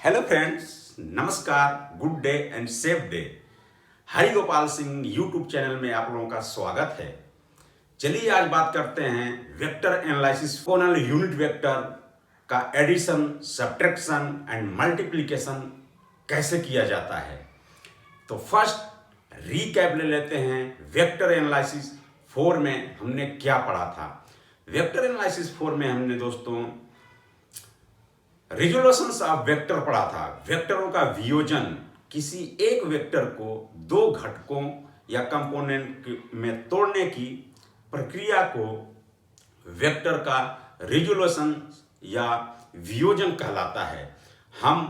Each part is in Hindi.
हेलो फ्रेंड्स, नमस्कार, good day and safe day. Hari Gopal Singh YouTube channel में आप लोगों का स्वागत है। चलिए आज बात करते हैं vector analysis octagonal unit vector का एडिशन, सब्ट्रैक्शन एंड मल्टीप्लिकेशन कैसे किया जाता है। तो फर्स्ट रीकैप ले लेते हैं। वेक्टर एनालिसिस 4 में हमने क्या पढ़ा था। वेक्टर एनालिसिस 4 में हमने दोस्तों रिजोल्यूशंस ऑफ वेक्टर पढ़ा था। वेक्टरों का वियोजन, किसी एक वेक्टर को दो घटकों या कंपोनेंट में तोड़ने की प्रक्रिया को वेक्टर का रिजोल्यूशन या वियोजन कहलाता है। हम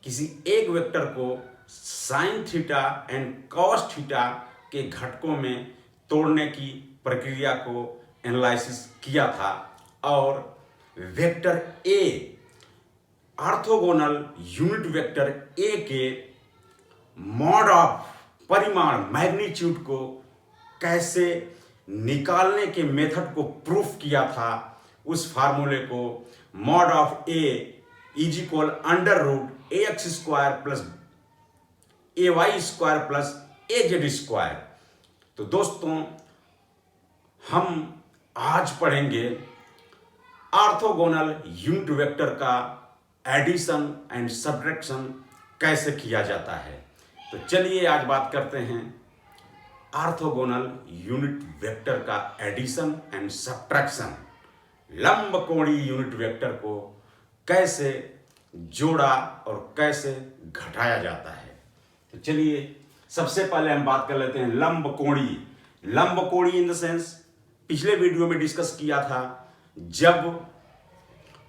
किसी एक वेक्टर को sine theta and cos theta के घटकों में तोड़ने की प्रक्रिया को एनालिसिस किया था और vector A orthogonal unit vector A के मॉड ऑफ परिमाण मैग्नीट्यूड को कैसे निकालने के मेथड को प्रूफ किया था। उस फार्मूले को mod of A is equal under root A X square plus A Y square plus A Z square. तो दोस्तों हम आज पढ़ेंगे ऑर्थोगोनल यूनिट वेक्टर का एडिशन एंड सब्ट्रैक्शन कैसे किया जाता है। तो चलिए आज बात करते हैं ऑर्थोगोनल यूनिट वेक्टर का एडिशन एंड सब्ट्रैक्शन। लंबकोणीय यूनिट वेक्टर को कैसे जोड़ा और कैसे घटाया जाता है। तो चलिए सबसे पहले हम बात कर लेते हैं लंबकोणीय। लंबकोणीय इन द सेंस पिछले वीडियो में डिस्कस किया था, जब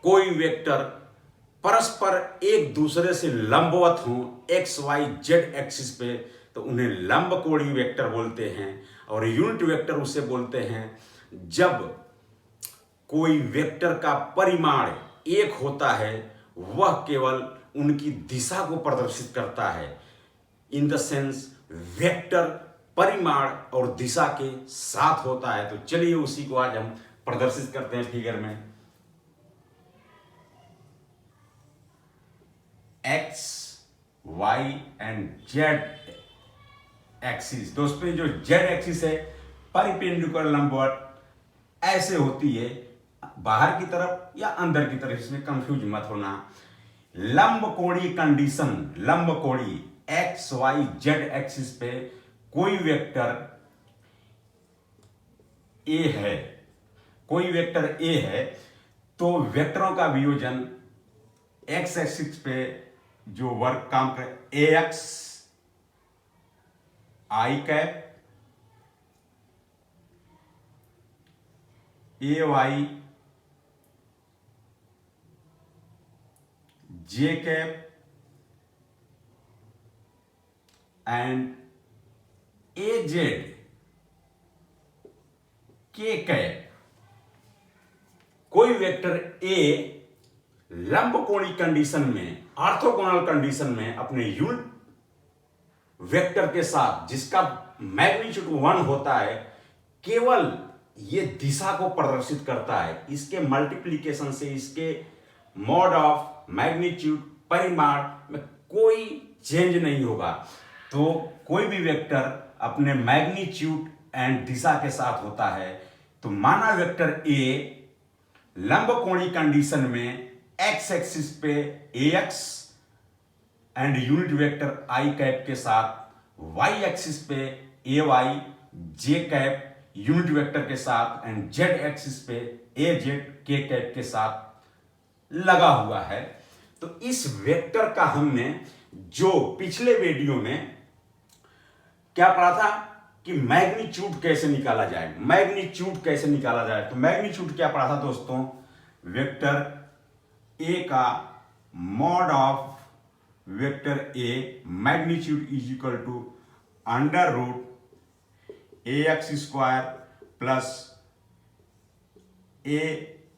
कोई वेक्टर परस्पर एक दूसरे से लंबवत हों एक्स वाई जेड एक्सिस पे, तो उन्हें लंबकोणीय वेक्टर बोलते हैं। और यूनिट वेक्टर उसे बोलते हैं जब कोई वेक्टर का परिमाण एक होता है, वह केवल उनकी दिशा को प्रदर्शित करता है। इन द सेंस वेक्टर परिमाण और दिशा के साथ होता है। तो चलिए उसी को आज हम प्रदर्शित करते हैं फिगर में। X Y and Z axis. दोस्तों जो जेड एक्सिस है परिपेंडिकुलर लंबवत ऐसे होती है, बाहर की तरफ या अंदर की तरफ, इसमें कंफ्यूज मत होना। लंबकोणीय कंडीशन, लंबकोणीय एक्स वाई जेड एक्सिस पे कोई वेक्टर ए है, कोई वेक्टर ए है, तो वेक्टरों का वियोजन एक्स एक्सिस पे जो वर्क काम करे, a x I cap, A Y J cap and A Z के कैप। कोई वेक्टर ए लंबकोणीय कंडीशन में, ऑर्थोगोनल कंडीशन में अपने यूनिट वेक्टर के साथ, जिसका मैग्नीट्यूड 1 होता है, केवल ये दिशा को प्रदर्शित करता है। इसके मल्टीप्लिकेशन से इसके मॉड ऑफ मैग्नीट्यूड परिमाण में कोई चेंज नहीं होगा। तो कोई भी वेक्टर अपने मैग्नीट्यूड एंड दिशा के साथ होता है। तो माना वेक्टर ए लंबकोणीय कंडीशन में एक्स एक्सिस पे a x and unit vector I cap के साथ, वाई एक्सिस पे a Y J cap unit vector के साथ एंड जेड एक्सिस पे ए जेड के कैप के साथ लगा हुआ है। तो इस वेक्टर का हमने जो पिछले वीडियो में क्या पढ़ा था कि मैग्नीट्यूड कैसे निकाला जाए, मैग्नीट्यूड कैसे निकाला जाए। तो मैग्नीट्यूड क्या पढ़ा था दोस्तों, वेक्टर ए का mod of vector A magnitude is equal to under root A X square plus A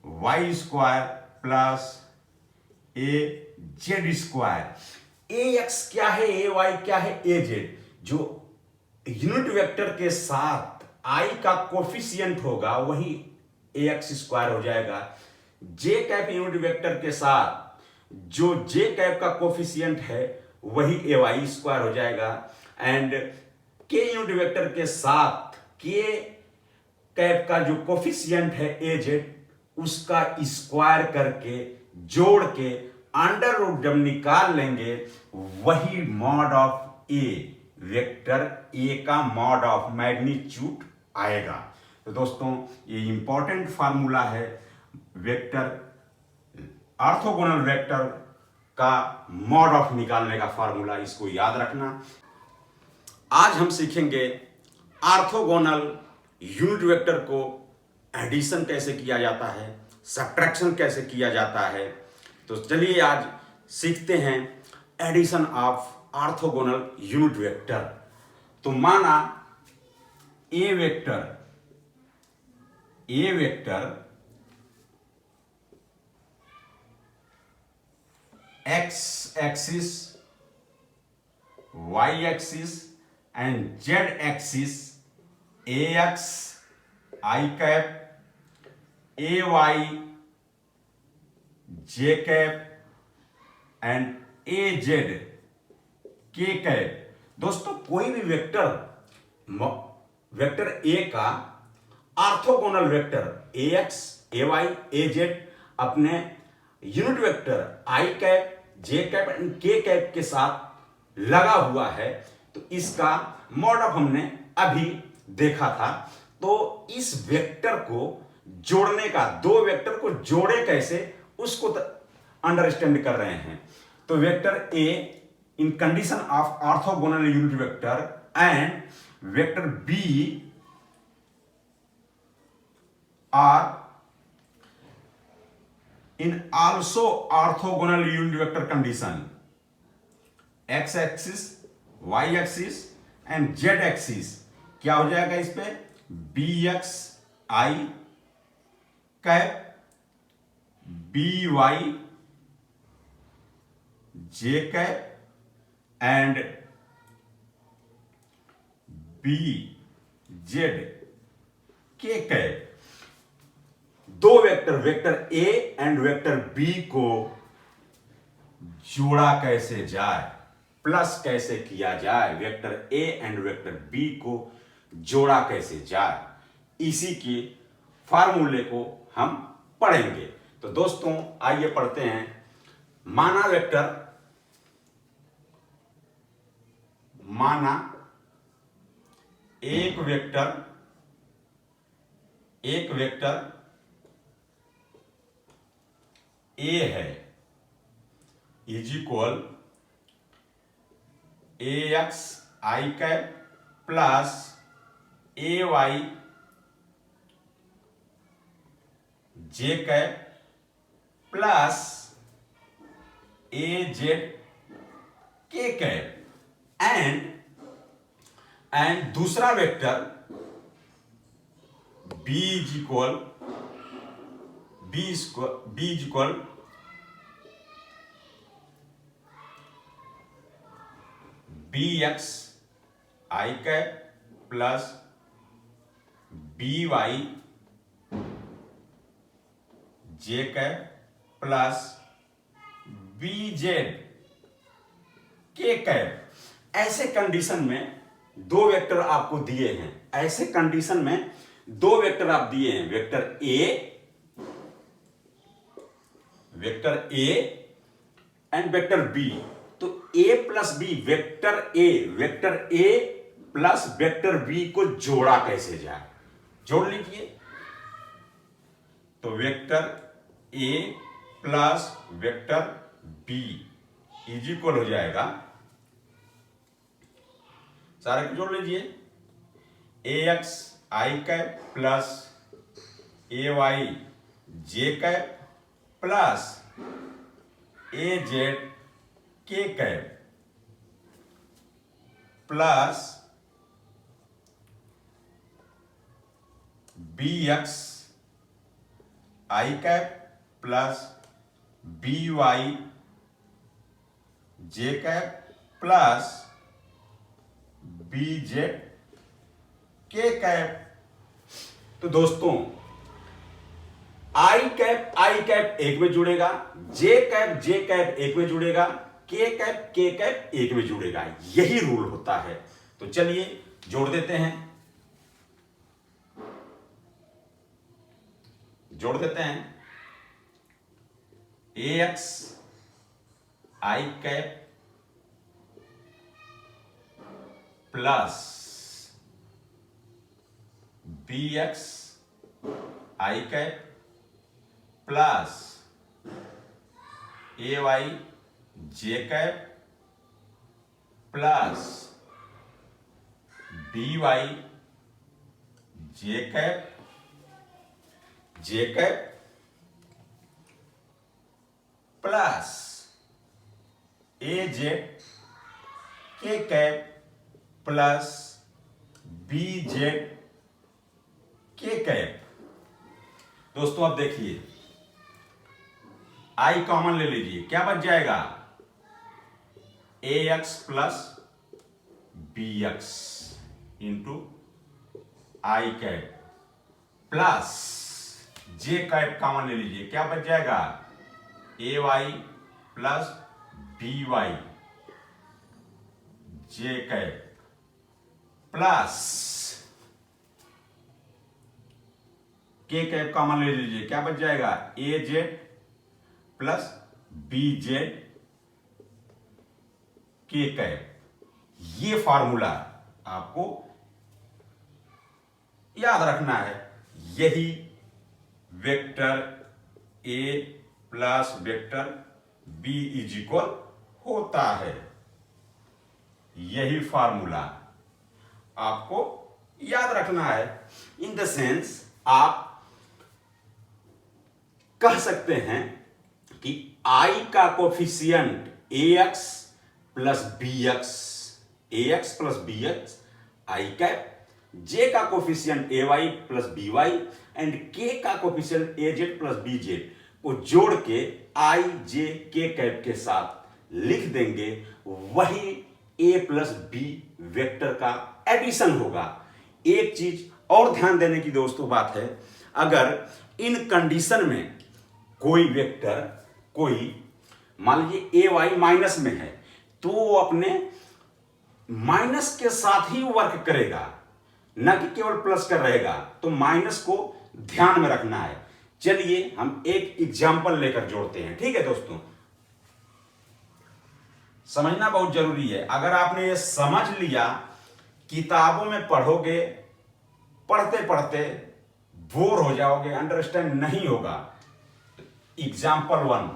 Y square plus A Z square. A X क्या है, ए वाई क्या है, ए जेड। जो यूनिट वेक्टर के साथ आई का कोफिशिएंट होगा वही ए एक्स स्क्वायर हो जाएगा। जे कैप यूनिट वेक्टर के साथ जो जे कैप का कोफिशिएंट है वही ए वाई स्क्वायर हो जाएगा, एंड के यूनिट वेक्टर के साथ के कैप का जो कोफिशिएंट है ए जेड उसका स्क्वायर करके जोड़ के अंडर रूट जब निकाल लेंगे वही mod of A, vector A का मॉड ऑफ मैग्नीट्यूड आएगा। तो दोस्तों ये इंपॉर्टेंट फार्मूला है वेक्टर, ऑर्थोगोनल वेक्टर का मॉड ऑफ निकालने का फार्मूला, इसको याद रखना। आज हम सीखेंगे ऑर्थोगोनल यूनिट वेक्टर को एडिशन कैसे किया जाता है, सब्ट्रैक्शन कैसे किया जाता है। तो चलिए आज सीखते हैं addition of orthogonal unit vector. तो माना A vector X axis, Y axis and Z axis, A x I cap, A Y J cap and A Z के कैप। दोस्तों कोई भी वेक्टर ए का orthogonal vector A X, A Y, A Z अपने unit vector I cap, J cap and K cap के साथ लगा हुआ है, तो इसका मॉड ऑफ हमने अभी देखा था। तो इस वेक्टर को जोड़ने का, दो वेक्टर को जोड़े कैसे उसको अंडरस्टैंड कर रहे हैं। तो vector A in condition of orthogonal unit vector and vector B are in also orthogonal unit vector condition, x axis, y axis and z axis क्या हो जाएगा इस पे, bx i cap, by j cap and bz k cap. दो vector A and vector B को जोड़ा कैसे जाए, प्लस कैसे किया जाए, vector A and vector B को जोड़ा कैसे जाए, इसी के फार्मूले को हम पढ़ेंगे। तो दोस्तों आइए पढ़ते हैं। माना एक वेक्टर ए है is equal A x I cap plus A Y J cap plus A Z के कैप एंड दूसरा vector B is equal B X I cap plus B Y J cap plus B Z के कैप। ऐसे कंडीशन में दो वेक्टर आपको दिए हैं, ऐसे कंडीशन में दो वेक्टर आप दिए हैं, vector A and vector B. तो A plus B, vector A plus vector B को जोड़ा कैसे जाए, जोड़ लीजिए। तो vector A plus vector B is equal हो जाएगा, सारे को जोड़ लीजिए, A x I cap plus A Y J cap plus A Z के कैप प्लस बी एक्स आई कैप प्लस बी वाई जे कैप प्लस बी जेड के कैप। तो दोस्तों आई कैप एक में जुड़ेगा, जे कैप एक में जुड़ेगा, के कैप एक में जुड़ेगा। यही रूल होता है। तो चलिए जोड़ देते हैं, जोड़ देते हैं। A x I cap plus B X I cap plus A Y J cap plus B Y J cap plus A Z के कैप प्लस बी जेड के कैप। दोस्तों अब देखिए, आई कॉमन ले लीजिए, क्या बच जाएगा? A X plus B X into I cap plus J cap common ले लीजिए, क्या बच जाएगा? A Y plus B Y J cap plus K cap common ले लीजिए, क्या बच जाएगा? A Z plus B Z के कैप। ये फॉर्मूला आपको याद रखना है। यही vector A plus vector B is equal होता है। यही फॉर्मूला आपको याद रखना है। इन द सेंस आप कह सकते हैं कि आई का coefficient A X plus B X I cap, J का coefficient A Y plus B Y and K का coefficient A Z plus B Z को जोड़ के आई जे के कैप के साथ लिख देंगे। वही ए प्लस बी वेक्टर का एडिशन होगा। एक चीज और ध्यान देने की दोस्तों बात है, अगर इन कंडीशन में कोई वेक्टर, कोई मान लीजिए ए वाई माइनस में है, तो वो अपने माइनस के साथ ही वर्क करेगा, न कि केवल प्लस कर रहेगा। तो माइनस को ध्यान में रखना है। चलिए हम एक एग्जाम्पल लेकर जोड़ते हैं, ठीक है दोस्तों? समझना बहुत जरूरी है। अगर आपने ये समझ लिया, किताबों में पढ़ोगे, पढ़ते पढ़ते बोर हो जाओगे, अंडरस्टैंड नहीं होगा। एग्जाम्पल 1,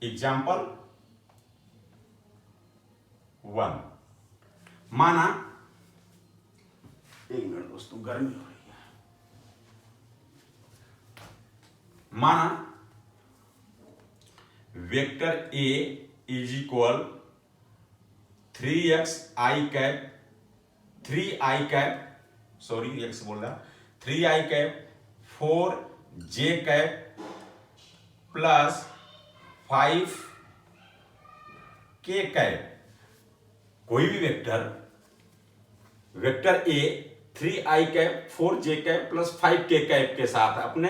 एग्जाम्पल 1, माना, एक मिनट दोस्तों, गर्मी हो रही है। माना vector A is equal 3x I cap, 3i cap, sorry x बोल रहा, 3i cap 4j cap plus 5k cap. कोई भी vector, vector A 3i cap 4j cap plus 5k cap के साथ अपने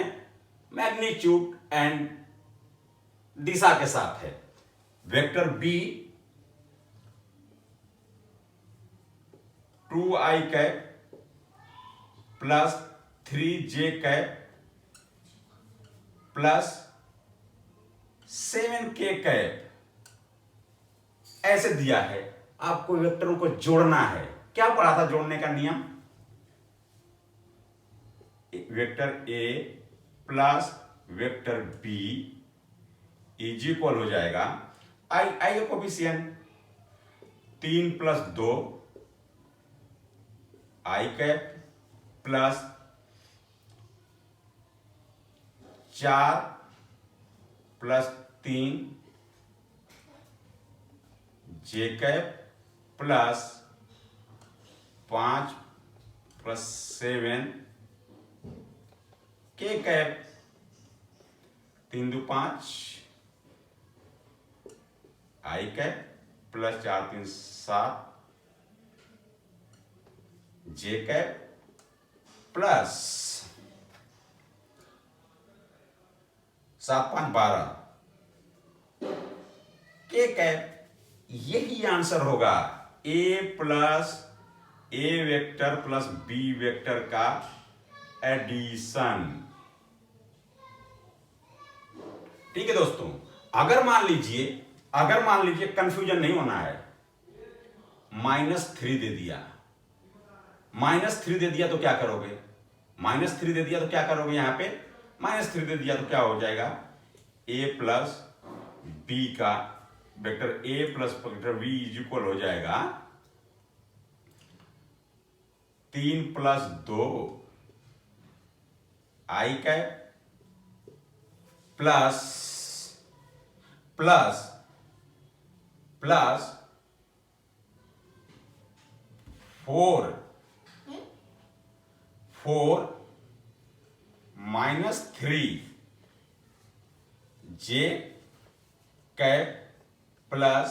मैग्नीट्यूड एंड दिशा के साथ है। Vector B 2i cap plus 3j cap plus 7k cap ऐसे दिया है। आपको वेक्टरों को जोड़ना है। क्या पढ़ा था जोड़ने का नियम? Vector A plus vector B is equal हो जाएगा, आई का coefficient 3 plus 2 I cap plus 4 plus 3 J cap plus 5 plus 7 K cap. 3 2 5 I cap plus 4 3 7 J cap plus 7 5 12 K cap. यही आंसर होगा A plus A vector plus B vector का एडिशन। ठीक है दोस्तों, अगर मान लीजिए कंफ्यूजन नहीं होना है, -3 दे दिया, -3 दे दिया तो क्या करोगे, -3 दे दिया तो क्या करोगे, यहां पे -3 दे दिया तो क्या हो जाएगा, a प्लस बी का vector a plus vector b is equal हो जाएगा 3 plus 2 I cap plus plus plus 4 -3 J cap plus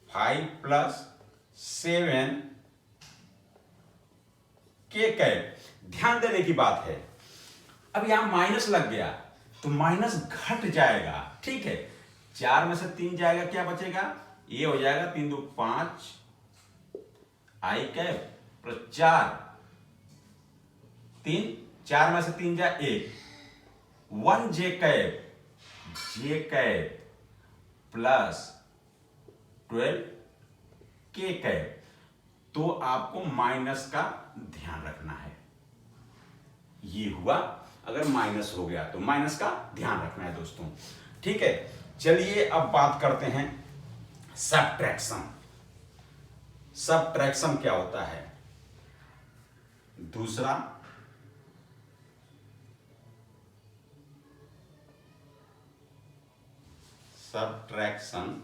5 plus 7 K cap. ध्यान देने की बात है, अब यहां माइनस लग गया तो माइनस घट जाएगा। ठीक है, 4 में से 3 जाएगा, क्या बचेगा, ये हो जाएगा 3 2 5 आई कैप प्लस 4 3 4 में से 3 जाए 1 जे कैप प्लस 12 के कैप। तो आपको माइनस का ध्यान रखना है। ये हुआ, अगर माइनस हो गया तो माइनस का ध्यान रखना है दोस्तों। ठीक है, चलिए अब बात करते हैं सबट्रैक्शन। सबट्रैक्शन क्या होता है, दूसरा subtraction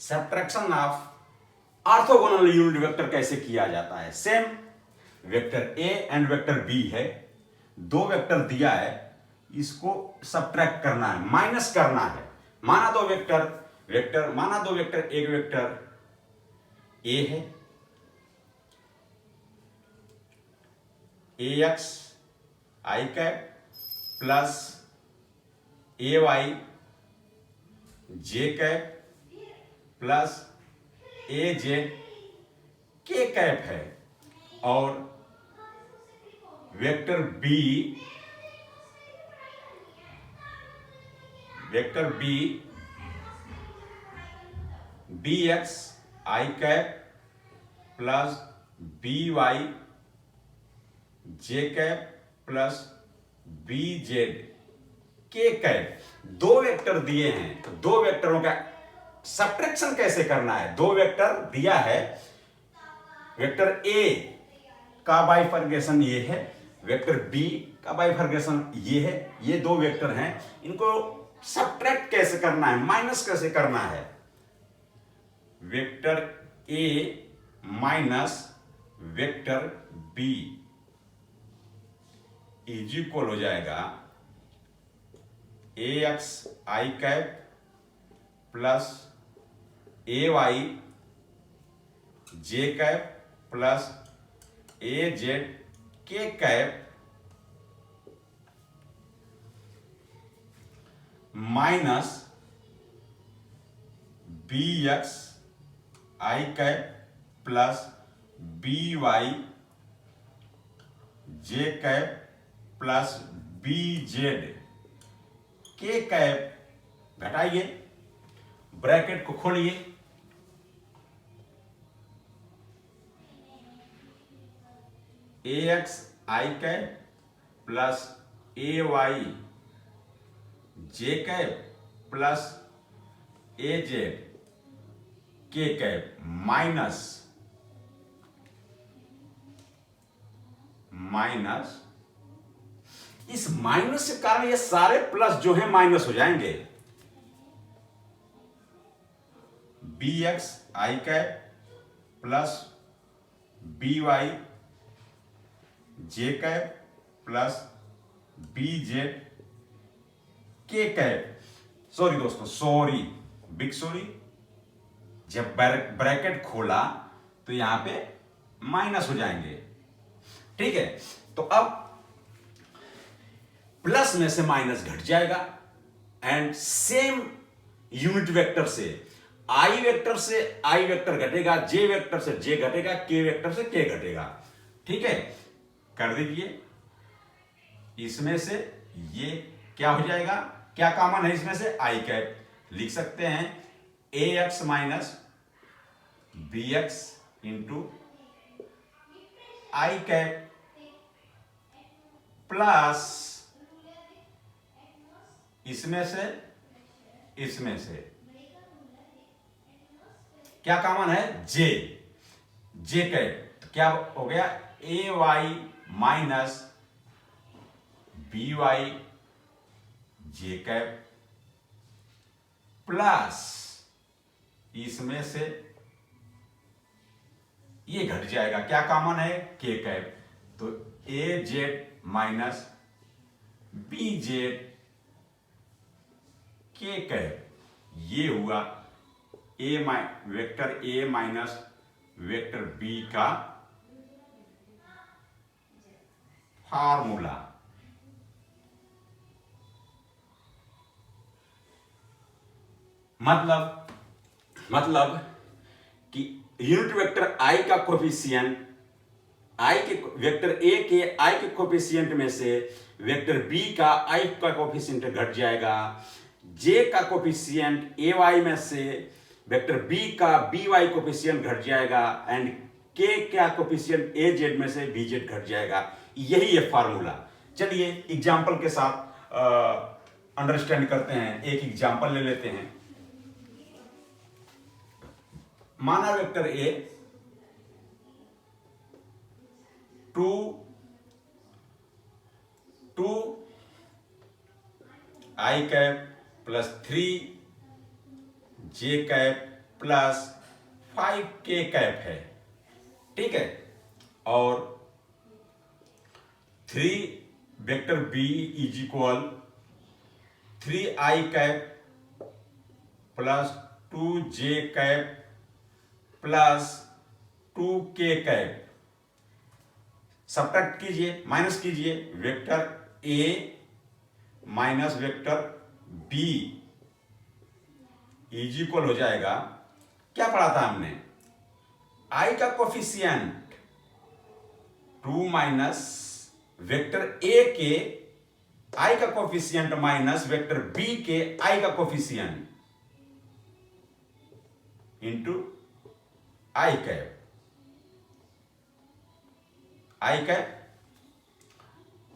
subtraction of orthogonal unit vector कैसे किया जाता है। Same vector A and vector B है, दो वेक्टर दिया है, इसको सबट्रैक्ट करना है, माइनस करना है। माना दो वेक्टर एक वेक्टर ए है, ए x I cap plus A Y J cap plus A Z के कैप है, और वेक्टर बी एक्स आई कैप प्लस बी वाई जे कैप प्लस बी जेड के कैप। दो वेक्टर दिए हैं तो दो वेक्टरों का सबट्रैक्शन कैसे करना है। दो वेक्टर दिया है, वेक्टर ए का बाइफर्केशन ये है, वेक्टर बी का बाइफर्केशन ये है, ये दो वेक्टर हैं, इनको सबट्रैक्ट कैसे करना है, माइनस कैसे करना है। Vector A minus vector B is equal हो जाएगा A x I cap plus A Y J cap plus A Z के कैप माइनस बी एक्स आई कैप प्लस बी वाई जे कैप प्लस बी जेड के कैप। घटाइए, ब्रैकेट को खोलिए, A x I cap plus A Y J cap plus A Z के कैप माइनस इस माइनस के कारण ये सारे प्लस जो है माइनस हो जाएंगे। बी एक्स आई कैप प्लस बी वाई जे कैप प्लस बी जेड के कैप, सॉरी दोस्तों, सॉरी, बिग सॉरी, जब ब्रैकेट खोला तो यहां पे माइनस हो जाएंगे, ठीक है। तो अब प्लस में से माइनस घट जाएगा एंड सेम यूनिट वेक्टर से आई वेक्टर घटेगा, जे वेक्टर से जे घटेगा, के वेक्टर से के घटेगा, ठीक है। कर दीजिए, इसमें से ये क्या हो जाएगा, क्या कॉमन है इसमें से, आई कैप, लिख सकते हैं A X minus B X into I cap plus इसमें से क्या कॉमन है, जे कैप, तो क्या हो गया, ए वाई माइनस बी वाई जे कैप प्लस इसमें से ये घट जाएगा, क्या कॉमन है, के कैप, तो A Z minus B Z के कैप, ये हुआ vector A minus vector B का फार्मूला। मतलब कि यूनिट वेक्टर आई का कोफिशिएंट, वेक्टर ए के आई के कोफिशिएंट में से वेक्टर बी का आई का कोफिशिएंट घट जाएगा, जे का कोफिशिएंट ए वाई में से वेक्टर बी का बी वाई कोफिशिएंट घट जाएगा एंड के का कोफिशिएंट ए जेड में से बी जेड घट जाएगा। यही है फार्मूला। चलिए एग्जाम्पल के साथ अंडरस्टैंड करते हैं। एक एग्जाम्पल ले लेते हैं। माना vector A 2 I cap plus 3 J cap plus 5 K cap है, ठीक है। और 3 vector B is equal 3 I cap plus 2 J cap plus 2 K cap. Subtract कीजिए, माइनस कीजिए, vector A minus vector B is equal हो जाएगा, क्या पढ़ा था हमने, आई का कोफिशिएंट 2 माइनस वेक्टर ए के आई का कोफिशिएंट माइनस वेक्टर बी के आई का coefficient into I cap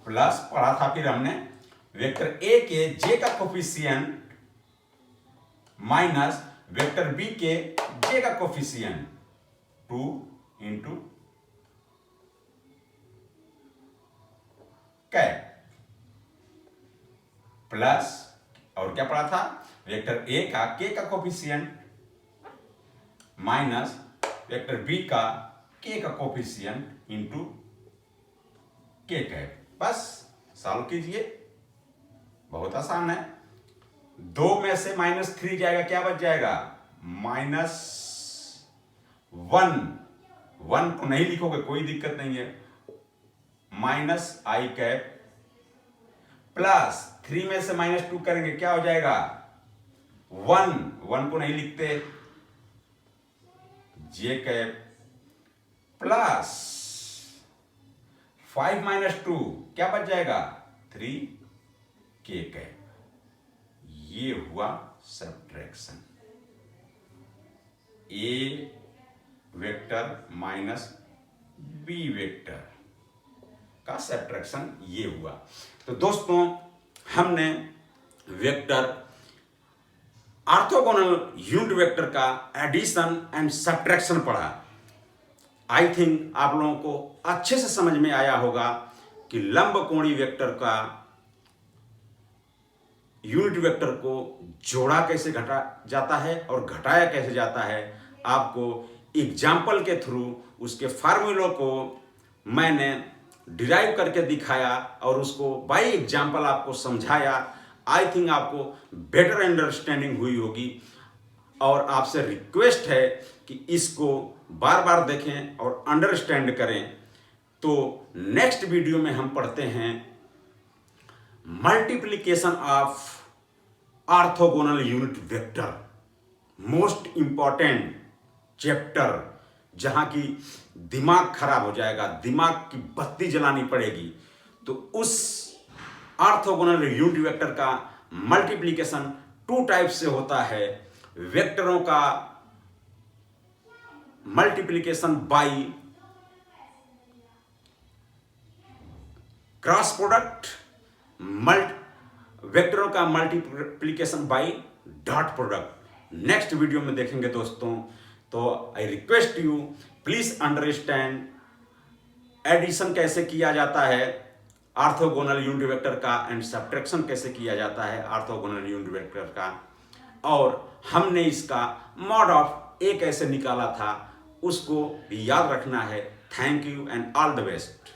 plus पढ़ा था फिर हमने वेक्टर ए के जे का कोफिशिएंट माइनस वेक्टर बी के जे का कोफिशिएंट 2 इंटू कैप प्लस और क्या पढ़ा था, वेक्टर ए का के का कोफिशिएंट माइनस वेक्टर बी का के का कोफिशिएंट इंटू के कैप। बस सॉल्व कीजिए, बहुत आसान है। 2 में से -3 जाएगा, क्या बच जाएगा, -1। 1 को नहीं लिखोगे कोई दिक्कत नहीं है, माइनस आई कैप प्लस 3 में से -2 करेंगे, क्या हो जाएगा, 1 को नहीं लिखते, जे कैप प्लस 5 - 2 क्या बच जाएगा, 3 के कैप। ये हुआ सब्ट्रैक्शन, ए वेक्टर माइनस बी वेक्टर का सब्ट्रैक्शन ये हुआ। तो दोस्तों हमने वेक्टर ऑर्थोगोनल यूनिट वेक्टर का एडिशन एंड सब्ट्रैक्शन पढ़ा। आई थिंक आप लोगों को अच्छे से समझ में आया होगा कि लंबकोणीय वेक्टर का यूनिट वेक्टर को जोड़ा कैसे घटा जाता है और घटाया कैसे जाता है। आपको एग्जाम्पल के थ्रू उसके फार्मूलों को मैंने डिराइव करके दिखाया और उसको बाय एग्जाम्पल आपको समझाया। आई थिंक आपको बेटर अंडरस्टैंडिंग हुई होगी, और आपसे रिक्वेस्ट है कि इसको बार बार देखें और अंडरस्टैंड करें। तो नेक्स्ट वीडियो में हम पढ़ते हैं multiplication of orthogonal unit vector, most important chapter, जहां की दिमाग खराब हो जाएगा, दिमाग की बत्ती जलानी पड़ेगी। तो उस ऑर्थोगोनल यूनिट वेक्टर का मल्टीप्लिकेशन 2 टाइप से होता है। वेक्टरों का मल्टीप्लिकेशन बाई क्रॉस प्रोडक्ट, वेक्टरों का multiplication by dot product next video में देखेंगे दोस्तों। तो I request you please understand addition कैसे किया जाता है ऑर्थोगोनल यूनिट वेक्टर का, एंड सब्ट्रैक्शन कैसे किया जाता है ऑर्थोगोनल यूनिट वेक्टर का, और हमने इसका मॉड ऑफ ए कैसे निकाला था उसको भी याद रखना है। Thank you and all the best.